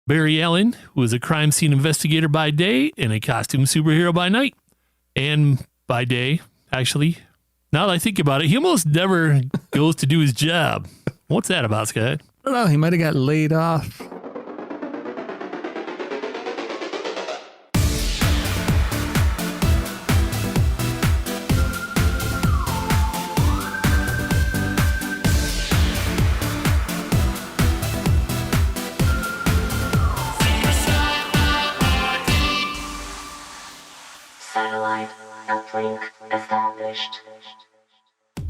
Barry Allen, who is a crime scene investigator by day and a costume superhero by night. And by day, actually. Now that I think about it, he almost never goes to do his job. What's that about, Scott? I don't know. He might have got laid off. Satellite uplink established.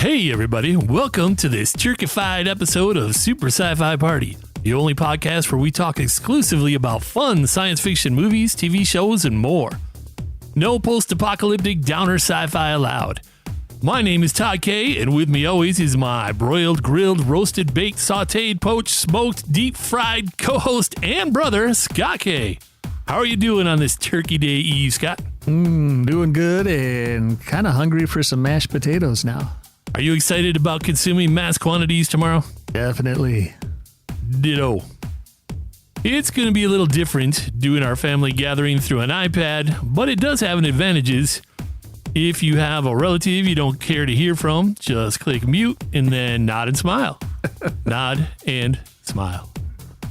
Hey everybody, welcome to this turkified episode of Super Sci-Fi Party, the only podcast where we talk exclusively about fun science fiction movies, TV shows, and more. No post-apocalyptic downer sci-fi allowed. My name is Todd K, and with me always is my broiled, grilled, roasted, baked, sauteed, poached, smoked, deep-fried co-host and brother, Scott K. How are you doing on this Turkey Day Eve, Scott? Doing good and kind of hungry for some mashed potatoes now. Are you excited about consuming mass quantities tomorrow? Definitely. Ditto. It's going to be a little different doing our family gathering through an iPad, but it does have an advantages. If you have a relative you don't care to hear from, just click mute and then nod and smile. Nod and smile.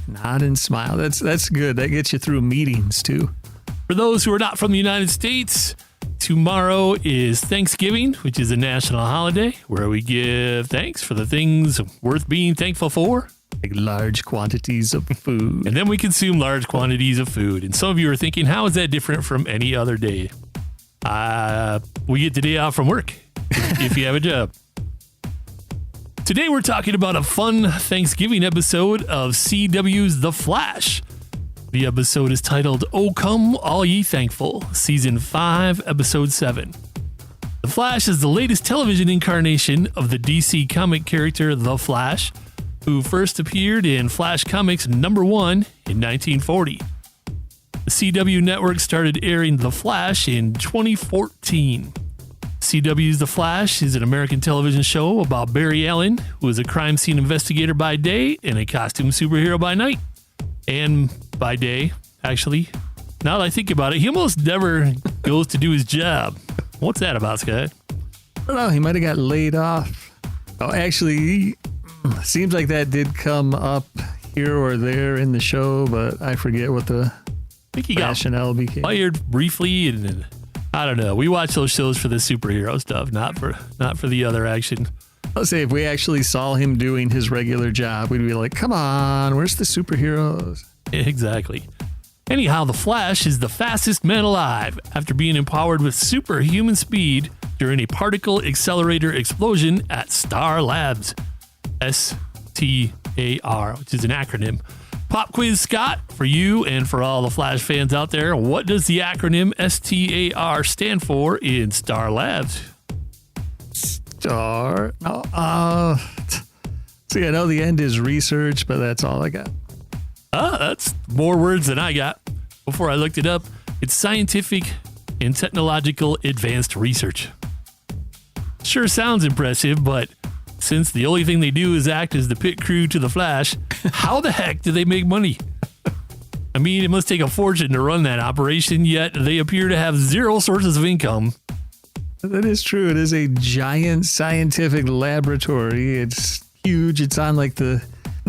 Nod and smile. That's good. That gets you through meetings too. For those who are not from the United States, tomorrow is Thanksgiving, which is a national holiday where we give thanks for the things worth being thankful for. Like large quantities of food. And then we consume large quantities of food. And some of you are thinking, how is that different from any other day? We get the day off from work if you have a job. Today we're talking about a fun Thanksgiving episode of CW's The Flash. The episode is titled, Oh Come All Ye Thankful, Season 5, Episode 7. The Flash is the latest television incarnation of the DC comic character The Flash, who first appeared in Flash Comics #1 in 1940. The CW network started airing The Flash in 2014. CW's The Flash is an American television show about Barry Allen, who is a crime scene investigator by day and a costume superhero by night. And by day, actually. Now that I think about it, he almost never goes to do his job. What's that about, Scott? I don't know. He might have got laid off. Oh, actually, seems like that did come up here or there in the show, but I forget what the rationale became. Fired briefly, and I don't know. We watch those shows for the superhero stuff, not for the other action. I'll say if we actually saw him doing his regular job, we'd be like, come on, where's the superheroes? Exactly. Anyhow, the Flash is the fastest man alive after being empowered with superhuman speed during a particle accelerator explosion at S.T.A.R Labs. S.T.A.R, which is an acronym. Pop quiz, Scott, for you and for all the Flash fans out there. What does the acronym S.T.A.R stand for in S.T.A.R Labs? S.T.A.R. See, I know the end is research, but that's all I got. That's more words than I got. Before I looked it up, it's scientific and technological advanced research. Sure sounds impressive, but since the only thing they do is act as the pit crew to the Flash, how the heck do they make money? I mean, it must take a fortune to run that operation, yet they appear to have zero sources of income. That is true. It is a giant scientific laboratory. It's huge. It's on like the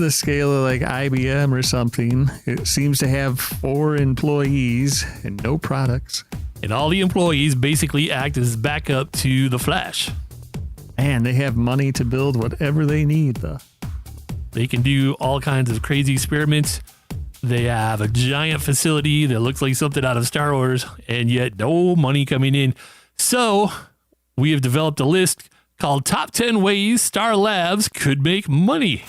scale of like IBM or something. It seems to have 4 employees and no products. And all the employees basically act as backup to the Flash. And they have money to build whatever they need, though. They can do all kinds of crazy experiments. They have a giant facility that looks like something out of Star Wars, and yet no money coming in. So we have developed a list called Top 10 Ways S.T.A.R Labs Could Make Money.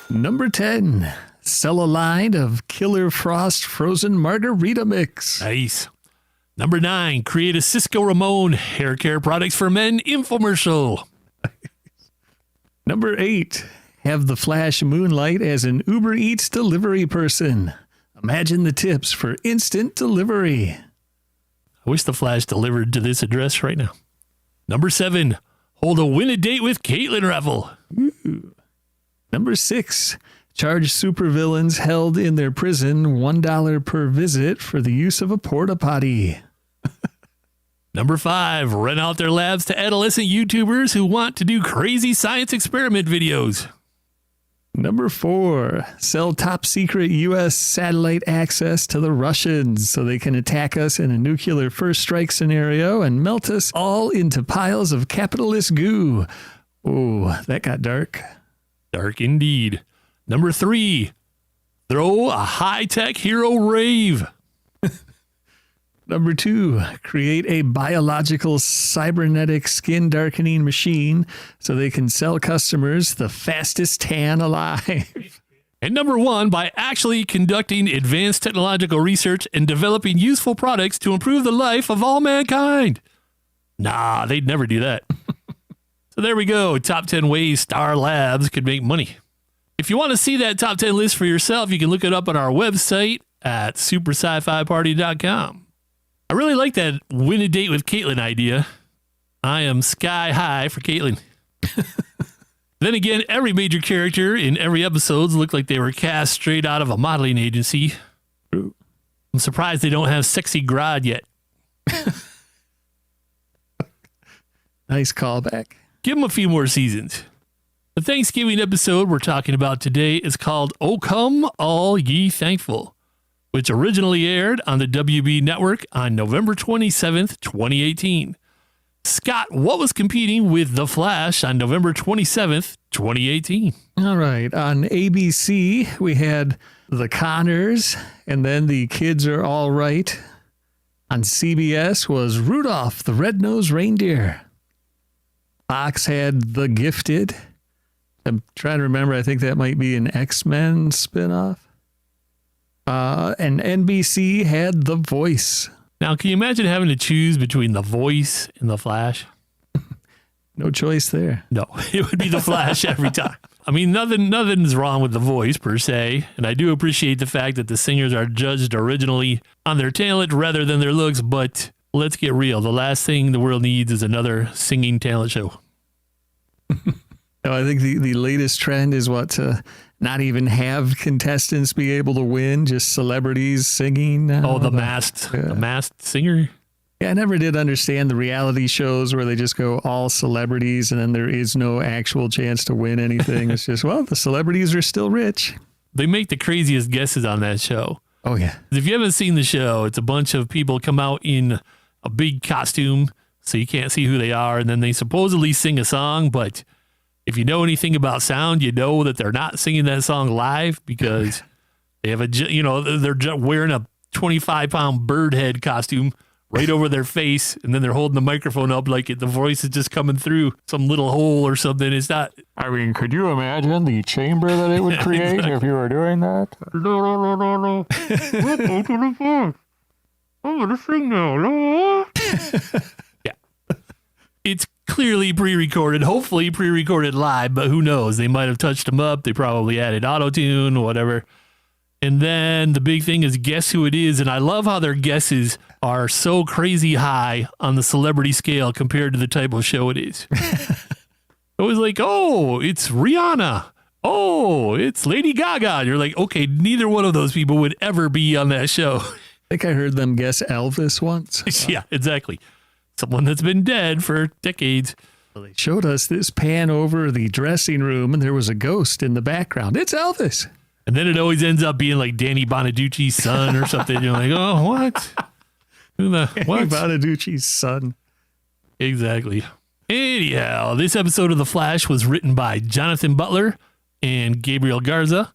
Number 10, sell a line of Killer Frost frozen margarita mix. Nice. Number 9, create a Cisco Ramon hair care products for men infomercial. Number 8, have the Flash moonlight as an Uber Eats delivery person. Imagine the tips for instant delivery. I wish the Flash delivered to this address right now. Number 7, hold a win a date with Caitlin raffle. Ooh. Number 6, charge supervillains held in their prison $1 per visit for the use of a porta potty. Number 5, rent out their labs to adolescent YouTubers who want to do crazy science experiment videos. Number 4, sell top secret U.S. satellite access to the Russians so they can attack us in a nuclear first strike scenario and melt us all into piles of capitalist goo. Oh, that got dark. Dark indeed. Number 3, throw a high-tech hero rave. Number 2, create a biological cybernetic skin darkening machine so they can sell customers the fastest tan alive. And number 1, by actually conducting advanced technological research and developing useful products to improve the life of all mankind. Nah, they'd never do that. So there we go. Top 10 ways S.T.A.R Labs could make money. If you want to see that top 10 list for yourself, you can look it up on our website at superscifiparty.com. I really like that win a date with Caitlin idea. I am sky high for Caitlin. Then again, every major character in every episode looked like they were cast straight out of a modeling agency. I'm surprised they don't have Sexy Grodd yet. Nice callback. Give them a few more seasons. The Thanksgiving episode we're talking about today is called O Come All Ye Thankful, which originally aired on the WB network on November 27th, 2018. Scott, what was competing with The Flash on November 27th, 2018? All right. On ABC, we had The Connors, and then The Kids Are All Right. On CBS was Rudolph the Red-Nosed Reindeer. Fox had The Gifted. I'm trying to remember. I think that might be an X-Men spinoff. And NBC had The Voice. Now, can you imagine having to choose between The Voice and The Flash? No choice there. No, it would be The Flash every time. I mean, nothing's wrong with The Voice per se, and I do appreciate the fact that the singers are judged originally on their talent rather than their looks, but let's get real. The last thing the world needs is another singing talent show. No, I think the latest trend is to not even have contestants be able to win, just celebrities singing. Oh, the masked singer? Yeah, I never did understand the reality shows where they just go all celebrities and then there is no actual chance to win anything. It's just, well, the celebrities are still rich. They make the craziest guesses on that show. Oh, yeah. If you haven't seen the show, it's a bunch of people come out in a big costume so you can't see who they are, and then they supposedly sing a song, but if you know anything about sound, you know that they're not singing that song live because they have they're wearing a 25-pound bird head costume right over their face, and then they're holding the microphone up like the voice is just coming through some little hole or something. It's not. I mean, could you imagine the chamber that it would create if you were doing that? No. Welcome to the phone. I'm going to sing now. Yeah. It's clearly pre-recorded, hopefully pre-recorded live, but who knows? They might have touched them up. They probably added auto-tune, whatever. And then the big thing is guess who it is. And I love how their guesses are so crazy high on the celebrity scale compared to the type of show it is. It was like, oh, it's Rihanna. Oh, it's Lady Gaga. And you're like, okay, neither one of those people would ever be on that show. I think I heard them guess Elvis once. Yeah, exactly. Someone that's been dead for decades. Well, they showed us this pan over the dressing room and there was a ghost in the background. It's Elvis. And then it always ends up being like Danny Bonaducci's son or something. You're like, oh, what? Who the what? Danny Bonaducci's son. Exactly. Anyhow, this episode of The Flash was written by Jonathan Butler and Gabriel Garza.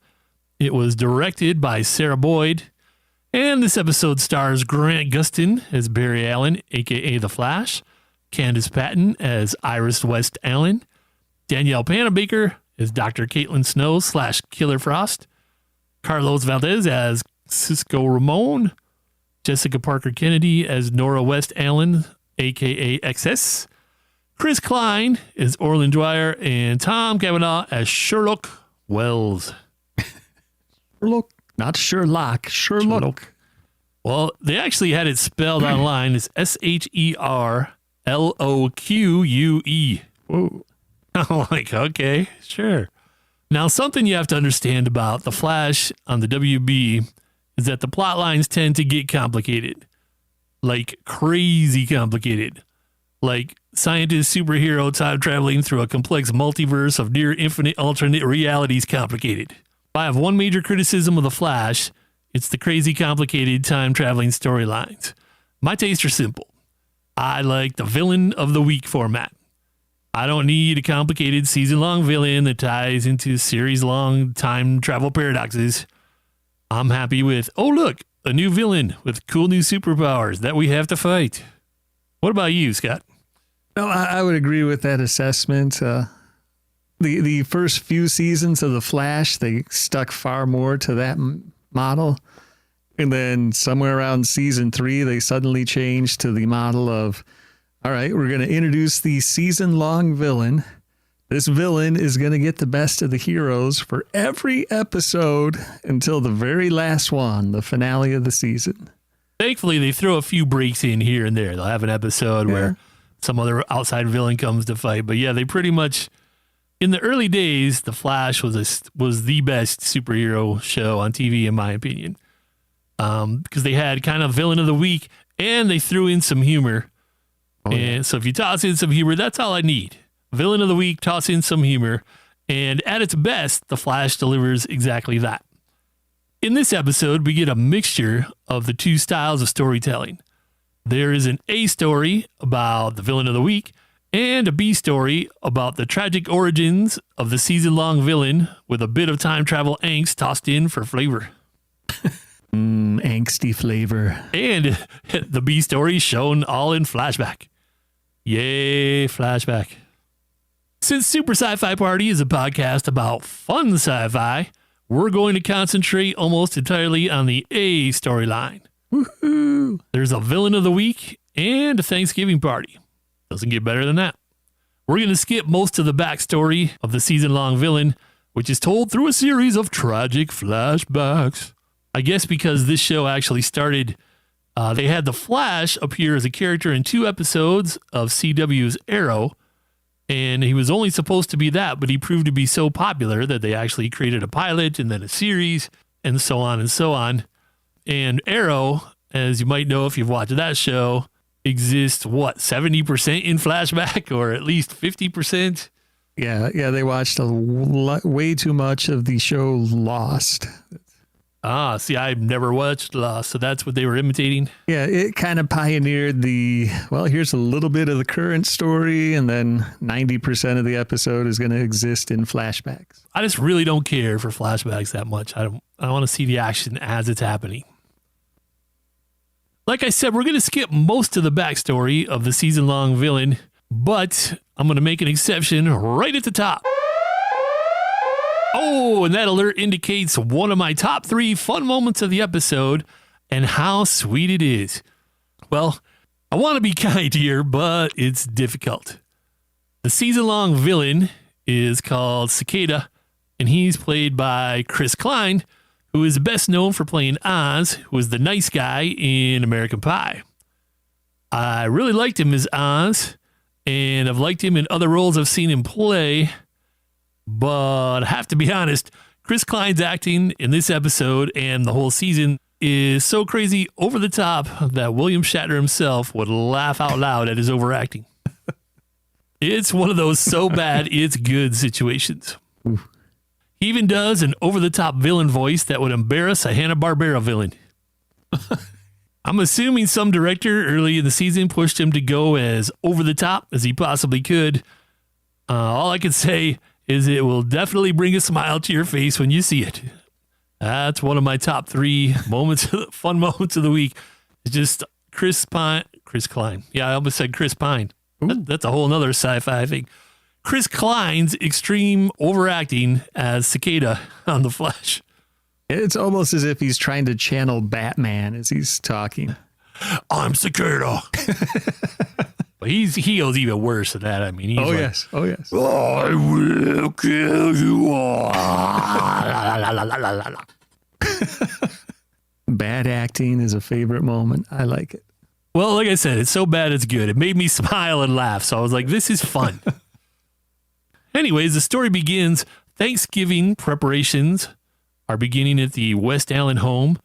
It was directed by Sarah Boyd. And this episode stars Grant Gustin as Barry Allen, a.k.a. The Flash, Candace Patton as Iris West Allen, Danielle Panabaker as Dr. Caitlin Snow / Killer Frost, Carlos Valdez as Cisco Ramon, Jessica Parker Kennedy as Nora West Allen, a.k.a. XS, Chris Klein as Orland Dwyer, and Tom Cavanaugh as Sherlock Wells. Sherlock. Not Sherlock. Sherlock. Well, they actually had it spelled online as SHERLOQUE. Whoa. I'm like, okay, sure. Now, something you have to understand about The Flash on the WB is that the plot lines tend to get complicated. Like crazy complicated. Like scientist superhero time traveling through a complex multiverse of near infinite alternate realities complicated. If I have one major criticism of The Flash, it's the crazy complicated time traveling storylines. My tastes are simple. I like the villain of the week format. I don't need a complicated season-long villain that ties into series-long time travel paradoxes. I'm happy with, oh look, a new villain with cool new superpowers that we have to fight. What about you, Scott? No, I would agree with that assessment. The first few seasons of The Flash, they stuck far more to that model. And then somewhere around season 3, they suddenly changed to the model of, all right, we're going to introduce the season-long villain. This villain is going to get the best of the heroes for every episode until the very last one, the finale of the season. Thankfully, they throw a few breaks in here and there. They'll have an episode where some other outside villain comes to fight. But yeah, they pretty much, in the early days, The Flash was the best superhero show on TV, in my opinion. Because they had kind of villain of the week and they threw in some humor. And so if you toss in some humor, that's all I need. Villain of the week, toss in some humor. And at its best, The Flash delivers exactly that. In this episode, we get a mixture of the two styles of storytelling. There is an A story about the villain of the week and a B story about the tragic origins of the season-long villain with a bit of time travel angst tossed in for flavor. Angsty flavor. And the B story shown all in flashback. Yay, flashback. Since Super Sci-Fi Party is a podcast about fun sci-fi, we're going to concentrate almost entirely on the A storyline. Woohoo! There's a villain of the week and a Thanksgiving party. Doesn't get better than that. We're going to skip most of the backstory of the season-long villain, which is told through a series of tragic flashbacks. I guess because this show actually started, they had the Flash appear as a character in 2 episodes of CW's Arrow, and he was only supposed to be that, but he proved to be so popular that they actually created a pilot and then a series and so on and so on. And Arrow, as you might know if you've watched that show, exists, 70% in flashback or at least 50%? Yeah, they watched way too much of the show Lost. See, I've never watched Lost, so that's what they were imitating. Yeah, it kind of pioneered here's a little bit of the current story, and then 90% of the episode is going to exist in flashbacks. I just really don't care for flashbacks that much. I want to see the action as it's happening. Like I said, we're going to skip most of the backstory of the season-long villain, but I'm going to make an exception right at the top. Oh, and that alert indicates one of my top 3 fun moments of the episode and how sweet it is. Well, I want to be kind here, but it's difficult. The season-long villain is called Cicada, and he's played by Chris Klein, who is best known for playing Oz, who is the nice guy in American Pie. I really liked him as Oz, and I've liked him in other roles I've seen him play. But I have to be honest, Chris Klein's acting in this episode and the whole season is so crazy over the top that William Shatner himself would laugh out loud at his overacting. It's one of those so bad it's good situations. Oof. He even does an over-the-top villain voice that would embarrass a Hanna-Barbera villain. I'm assuming some director early in the season pushed him to go as over-the-top as he possibly could. All I can say is it will definitely bring a smile to your face when you see it. That's one of my top 3 fun moments of the week. It's just Chris Klein. Yeah, I almost said Chris Pine. That's a whole nother sci-fi thing. Chris Klein's extreme overacting as Cicada on The Flash. It's almost as if he's trying to channel Batman as he's talking. I'm Cicada. But he goes even worse than that. I mean, he's yes. I will kill you all. Bad acting is a favorite moment. I like it. Well, like I said, it's so bad it's good. It made me smile and laugh. So I was like, this is fun. Anyways, the story begins Thanksgiving preparations are beginning at the West Allen home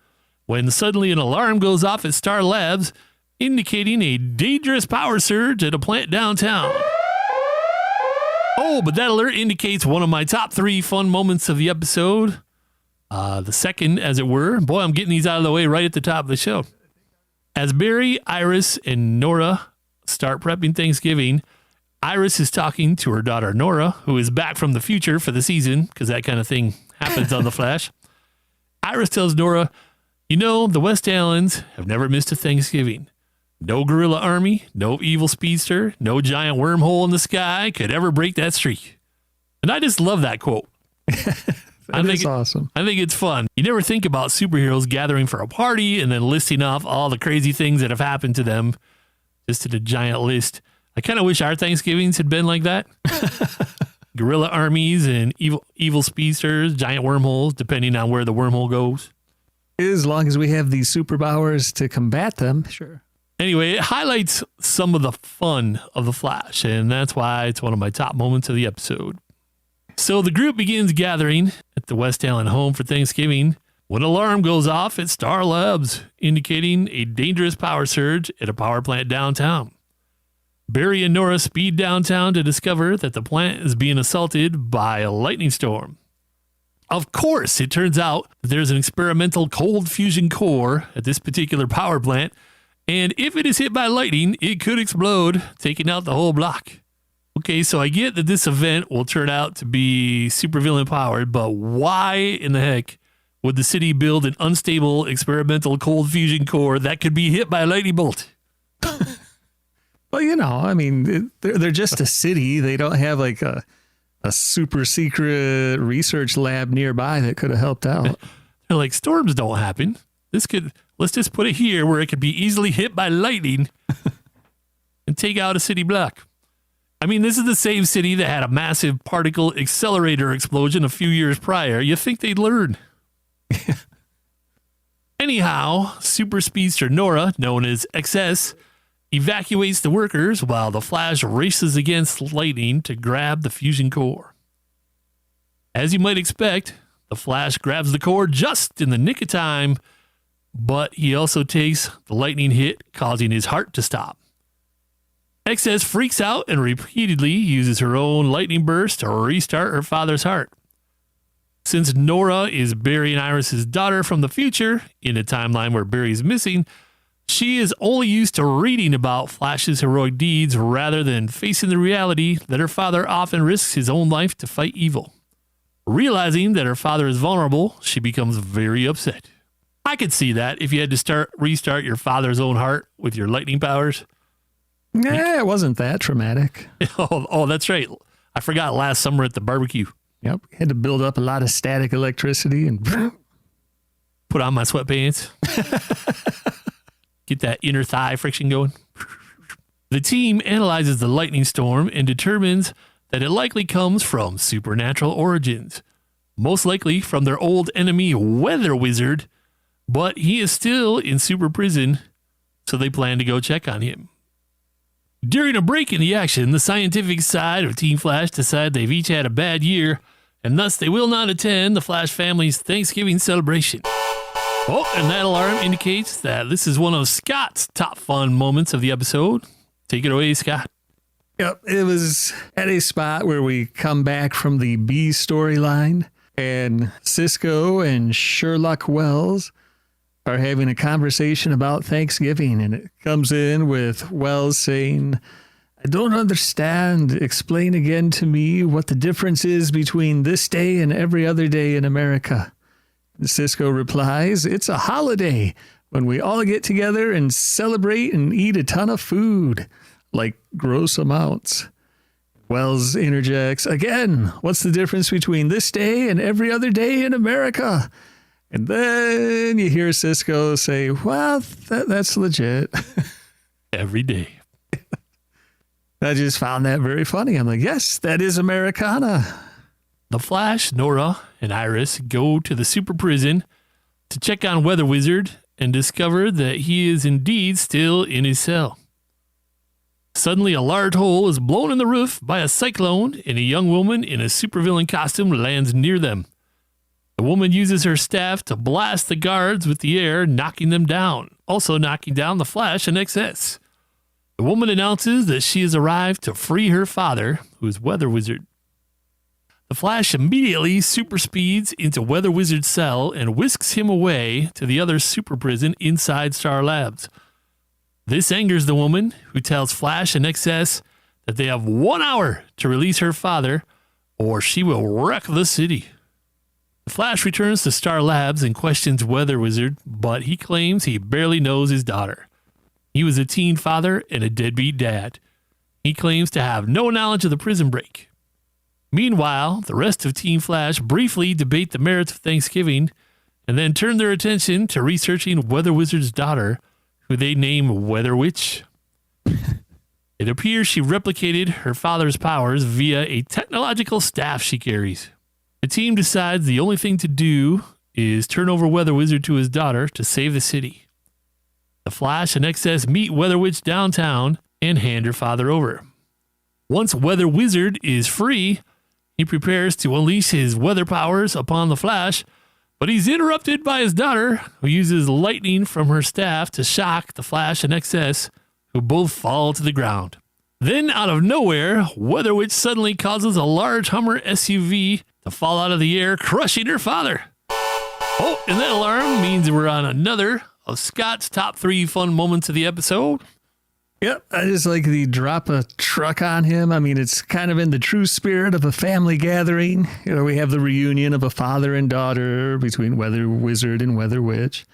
when suddenly an alarm goes off at S.T.A.R Labs, indicating a dangerous power surge at a plant downtown. Oh, but that alert indicates one of my top 3 fun moments of the episode. The second, as it were. Boy, I'm getting these out of the way right at the top of the show. As Barry, Iris, and Nora start prepping Thanksgiving, Iris is talking to her daughter Nora, who is back from the future for the season, because that kind of thing happens on The Flash. Iris tells Nora, you know, the West Allens have never missed a Thanksgiving. No guerrilla army, no evil speedster, no giant wormhole in the sky could ever break that streak. And I just love that quote. That's awesome. I think it's fun. You never think about superheroes gathering for a party and then listing off all the crazy things that have happened to them just in a giant list. I kind of wish our Thanksgivings had been like that. Guerrilla armies and evil speedsters, giant wormholes, depending on where the wormhole goes. As long as we have these superpowers to combat them, sure. Anyway, it highlights some of the fun of The Flash, and that's why it's one of my top moments of the episode. So the group begins gathering at the West Allen home for Thanksgiving when an alarm goes off at S.T.A.R Labs, indicating a dangerous power surge at a power plant downtown. Barry and Nora speed downtown to discover that the plant is being assaulted by a lightning storm. Of course, it turns out that there's an experimental cold fusion core at this particular power plant, and if it is hit by lightning, it could explode, taking out the whole block. Okay, so I get that this event will turn out to be supervillain powered, but why in the heck would the city build an unstable experimental cold fusion core that could be hit by a lightning bolt? Well, you know, I mean, they're just a city. They don't have like a super secret research lab nearby that could have helped out. They're like, storms don't happen. Let's just put it here where it could be easily hit by lightning and take out a city block. I mean, this is the same city that had a massive particle accelerator explosion a few years prior. You think they'd learn. Anyhow, super speedster Nora, known as XS, evacuates the workers while the Flash races against lightning to grab the fusion core. As you might expect, the Flash grabs the core just in the nick of time, but he also takes the lightning hit, causing his heart to stop. XS freaks out and repeatedly uses her own lightning burst to restart her father's heart. Since Nora is Barry and Iris' daughter from the future, in a timeline where Barry's missing, she is only used to reading about Flash's heroic deeds rather than facing the reality that her father often risks his own life to fight evil. Realizing that her father is vulnerable, she becomes very upset. I could see that if you had to restart your father's own heart with your lightning powers. Nah, it wasn't that traumatic. Oh, that's right. I forgot last summer at the barbecue. Yep. Had to build up a lot of static electricity and put on my sweatpants. Get that inner thigh friction going. The team analyzes the lightning storm and determines that it likely comes from supernatural origins. Most likely from their old enemy, Weather Wizard, but he is still in super prison, so they plan to go check on him. During a break in the action, the scientific side of Team Flash decide they've each had a bad year, and thus they will not attend the Flash family's Thanksgiving celebration. Oh, and that alarm indicates that this is one of Scott's top fun moments of the episode. Take it away, Scott. Yep, it was at a spot where we come back from the B storyline, and Cisco and Sherlock Wells are having a conversation about Thanksgiving, and it comes in with Wells saying, "I don't understand. Explain again to me what the difference is between this day and every other day in America." And Cisco replies, "It's a holiday when we all get together and celebrate and eat a ton of food, like gross amounts." Wells interjects, "Again, what's the difference between this day and every other day in America?" And then you hear Cisco say, "Well, that's legit." Every day. I just found that very funny. I'm like, yes, that is Americana. The Flash, Nora, and Iris go to the super prison to check on Weather Wizard and discover that he is indeed still in his cell. Suddenly, a large hole is blown in the roof by a cyclone, and a young woman in a supervillain costume lands near them. The woman uses her staff to blast the guards with the air, knocking them down, also knocking down the Flash in excess. The woman announces that she has arrived to free her father, who is Weather Wizard. The Flash immediately super speeds into Weather Wizard's cell and whisks him away to the other super prison inside S.T.A.R Labs. This angers the woman, who tells Flash and XS that they have 1 hour to release her father, or she will wreck the city. The Flash returns to S.T.A.R Labs and questions Weather Wizard, but he claims he barely knows his daughter. He was a teen father and a deadbeat dad. He claims to have no knowledge of the prison break. Meanwhile, the rest of Team Flash briefly debate the merits of Thanksgiving and then turn their attention to researching Weather Wizard's daughter, who they name Weather Witch. It appears she replicated her father's powers via a technological staff she carries. The team decides the only thing to do is turn over Weather Wizard to his daughter to save the city. The Flash and XS meet Weather Witch downtown and hand her father over. Once Weather Wizard is free, he prepares to unleash his weather powers upon the Flash, but he's interrupted by his daughter, who uses lightning from her staff to shock the Flash and XS, who both fall to the ground. Then, out of nowhere, Weather Witch suddenly causes a large Hummer SUV to fall out of the air, crushing her father. Oh, and that alarm means we're on another of Scott's top 3 fun moments of the episode. Yep, I just like the drop a truck on him. I mean, it's kind of in the true spirit of a family gathering. You know, we have the reunion of a father and daughter between Weather Wizard and Weather Witch.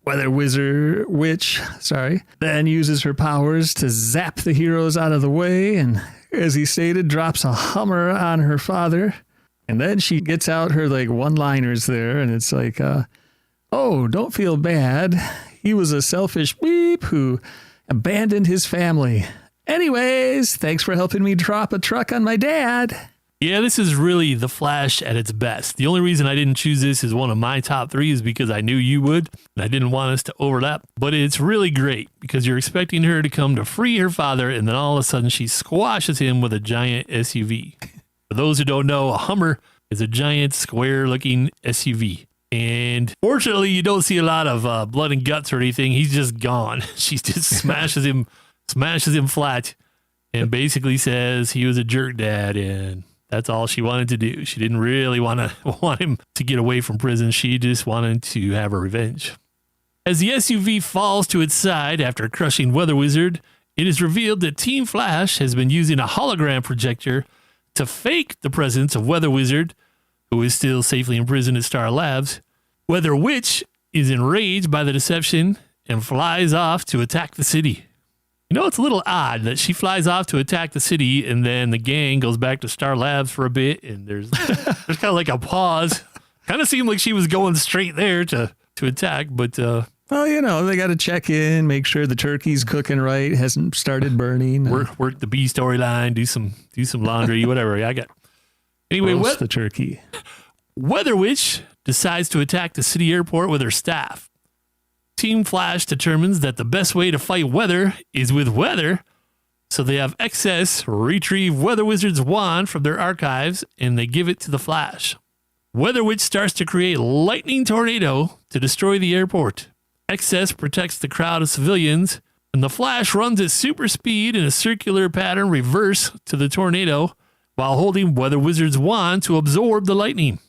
Weather Witch, then uses her powers to zap the heroes out of the way, and as he stated, drops a Hummer on her father. And then she gets out her like one-liners there, and it's like, oh, don't feel bad. He was a selfish beep who abandoned his family. Anyways, thanks for helping me drop a truck on my dad. Yeah, this is really the Flash at its best. The only reason I didn't choose this as one of my top 3 is because I knew you would, and I didn't want us to overlap. But it's really great because you're expecting her to come to free her father, and then all of a sudden she squashes him with a giant SUV. For those who don't know, a Hummer is a giant square-looking SUV. And fortunately, you don't see a lot of blood and guts or anything. He's just gone. She just smashes him flat, and basically says he was a jerk dad, and that's all she wanted to do. She didn't really want him to get away from prison. She just wanted to have her revenge. As the SUV falls to its side after crushing Weather Wizard, it is revealed that Team Flash has been using a hologram projector to fake the presence of Weather Wizard, who is still safely imprisoned at S.T.A.R Labs. Weather Witch is enraged by the deception and flies off to attack the city. You know, it's a little odd that she flies off to attack the city and then the gang goes back to S.T.A.R Labs for a bit, and there's kind of like a pause. Kind of seemed like she was going straight there to attack, but well, you know, they got to check in, make sure the turkey's cooking right, hasn't started burning. Work the B storyline, do some laundry, whatever. I got. Anyway, roast the turkey. Weather Witch decides to attack the city airport with her staff. Team Flash determines that the best way to fight weather is with weather, so they have XS retrieve Weather Wizard's wand from their archives, and they give it to the Flash. Weather Witch starts to create lightning tornado to destroy the airport. XS protects the crowd of civilians, and the Flash runs at super speed in a circular pattern reverse to the tornado while holding Weather Wizard's wand to absorb the lightning.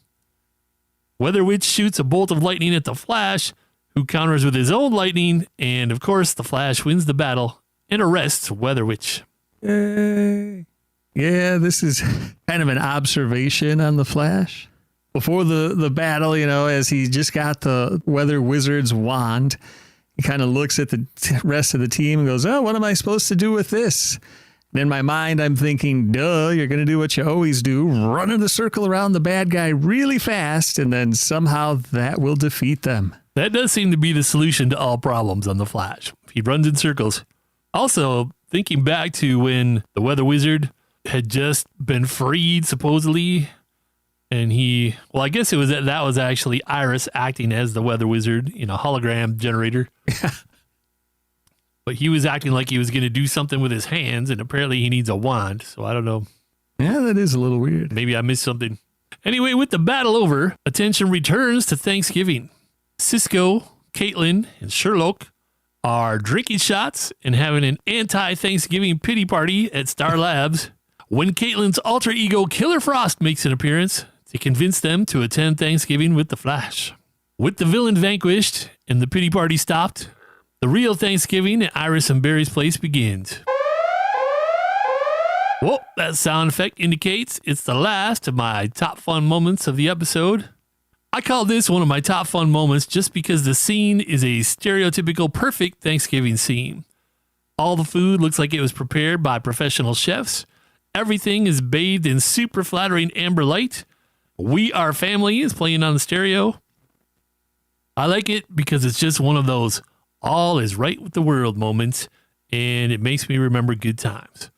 Weather Witch shoots a bolt of lightning at the Flash, who counters with his own lightning, and of course the Flash wins the battle and arrests Weather Witch. Yay. Yeah, this is kind of an observation on the Flash. Before the battle, you know, as he just got the Weather Wizard's wand, he kind of looks at the rest of the team and goes, oh, what am I supposed to do with this? And in my mind, I'm thinking, duh, you're going to do what you always do, run in a circle around the bad guy really fast, and then somehow that will defeat them. That does seem to be the solution to all problems on the Flash. He runs in circles. Also, thinking back to when the Weather Wizard had just been freed, supposedly, and I guess that was actually Iris acting as the Weather Wizard in a hologram generator. But he was acting like he was going to do something with his hands, and apparently he needs a wand. So I don't know. Yeah, that is a little weird. Maybe I missed something. Anyway, with the battle over, attention returns to Thanksgiving. Cisco, Caitlin, and Sherlock are drinking shots and having an anti-Thanksgiving pity party at S.T.A.R Labs when Caitlin's alter ego Killer Frost makes an appearance to convince them to attend Thanksgiving with the Flash. With the villain vanquished and the pity party stopped, the real Thanksgiving at Iris and Barry's place begins. Well, that sound effect indicates it's the last of my top fun moments of the episode. I call this one of my top fun moments just because the scene is a stereotypical perfect Thanksgiving scene. All the food looks like it was prepared by professional chefs. Everything is bathed in super flattering amber light. We Are Family is playing on the stereo. I like it because it's just one of those all is right with the world moments, and it makes me remember good times.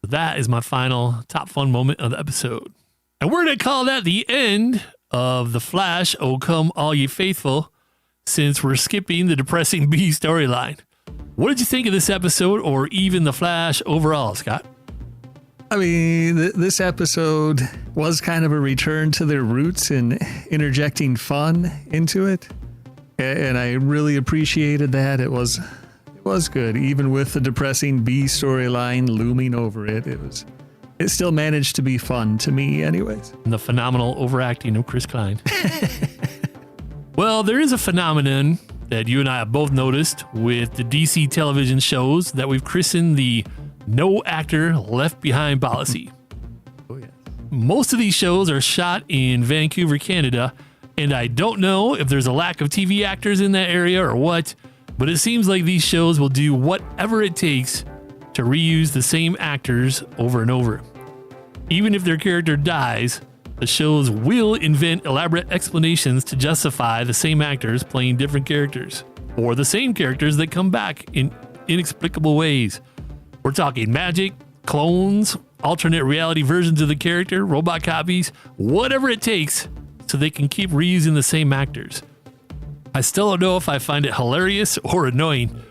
That is my final top fun moment of the episode. And we're going to call that the end of The Flash, Oh Come All Ye Faithful, since we're skipping the depressing B storyline. What did you think of this episode, or even The Flash overall, Scott? I mean, this episode was kind of a return to their roots and interjecting fun into it. And I really appreciated that. It was good, even with the depressing B storyline looming over it. It still managed to be fun to me, anyways. And the phenomenal overacting of Chris Klein. Well, there is a phenomenon that you and I have both noticed with the DC television shows that we've christened the no actor left behind policy. Oh yeah. Most of these shows are shot in Vancouver, Canada. And I don't know if there's a lack of TV actors in that area or what, but it seems like these shows will do whatever it takes to reuse the same actors over and over. Even if their character dies, the shows will invent elaborate explanations to justify the same actors playing different characters, or the same characters that come back in inexplicable ways. We're talking magic, clones, alternate reality versions of the character, robot copies, whatever it takes, so they can keep reusing the same actors. I still don't know if I find it hilarious or annoying.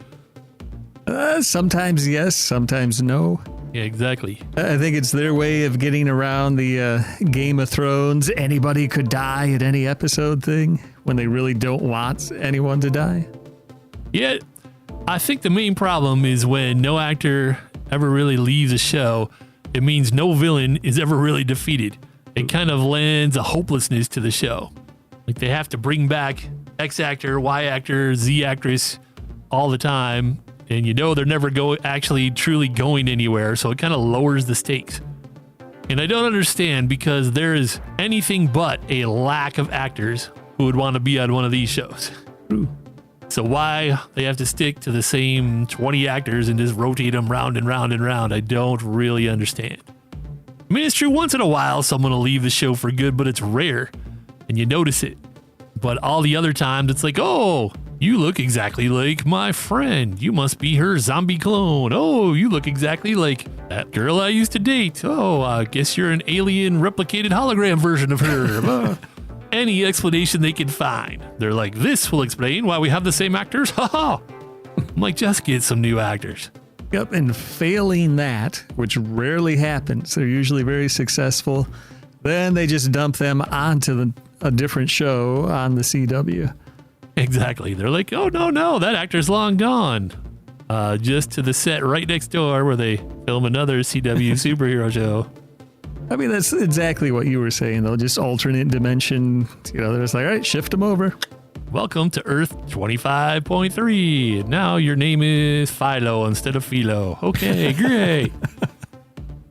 Sometimes yes, sometimes no. Yeah, exactly. I think it's their way of getting around the Game of Thrones, anybody could die at any episode thing, when they really don't want anyone to die. Yeah, I think the main problem is when no actor ever really leaves a show, it means no villain is ever really defeated. It kind of lends a hopelessness to the show. Like they have to bring back X actor, Y actor, Z actress all the time. And you know they're never actually truly going anywhere. So it kind of lowers the stakes. And I don't understand because there is anything but a lack of actors who would want to be on one of these shows. So why they have to stick to the same 20 actors and just rotate them round and round and round, I don't really understand. I mean, it's true once in a while someone will leave the show for good, but it's rare and you notice it. But all the other times it's like, oh, you look exactly like my friend. You must be her zombie clone. Oh, you look exactly like that girl I used to date. Oh, I guess you're an alien replicated hologram version of her. Any explanation they can find. They're like, this will explain why we have the same actors. Ha ha. I'm like, just get some new actors. Yep, and failing that, which rarely happens, they're usually very successful, then they just dump them onto a different show on the CW. Exactly. They're like, oh, no, that actor's long gone. Just to the set right next door where they film another CW superhero show. I mean, that's exactly what you were saying, though. Just alternate dimension. You know, they're just like, all right, shift them over. Welcome to Earth 25.3. And now your name is Philo instead of Philo. Okay, great.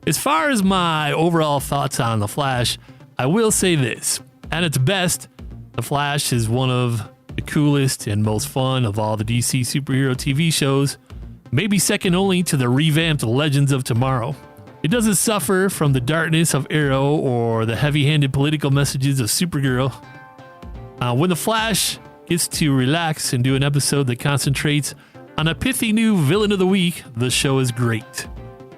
As far as my overall thoughts on The Flash, I will say this. At its best, The Flash is one of the coolest and most fun of all the DC superhero TV shows, maybe second only to the revamped Legends of Tomorrow. It doesn't suffer from the darkness of Arrow or the heavy-handed political messages of Supergirl. When The Flash gets to relax and do an episode that concentrates on a pithy new villain of the week, the show is great.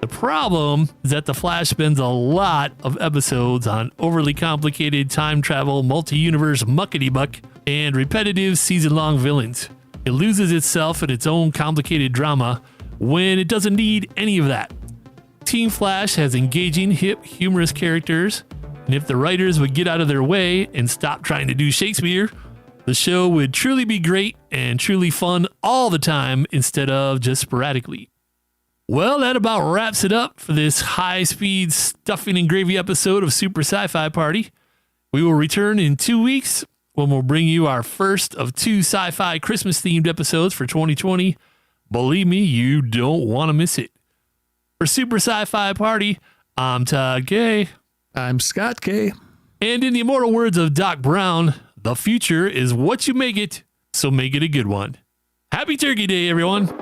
The problem is that The Flash spends a lot of episodes on overly complicated time travel, multi-universe muckity-muck, and repetitive season-long villains. It loses itself in its own complicated drama when it doesn't need any of that. Team Flash has engaging, hip, humorous characters, and if the writers would get out of their way and stop trying to do Shakespeare, the show would truly be great and truly fun all the time instead of just sporadically. Well, that about wraps it up for this high-speed stuffing and gravy episode of Super Sci-Fi Party. We will return in 2 weeks when we'll bring you our first of 2 sci-fi Christmas-themed episodes for 2020. Believe me, you don't want to miss it. For Super Sci-Fi Party, I'm Todd Gay. I'm Scott K. And in the immortal words of Doc Brown, the future is what you make it, so make it a good one. Happy Turkey Day, everyone.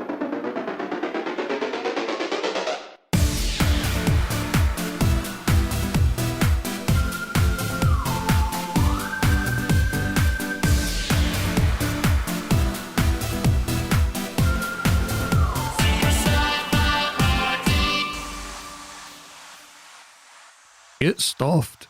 Get stuffed.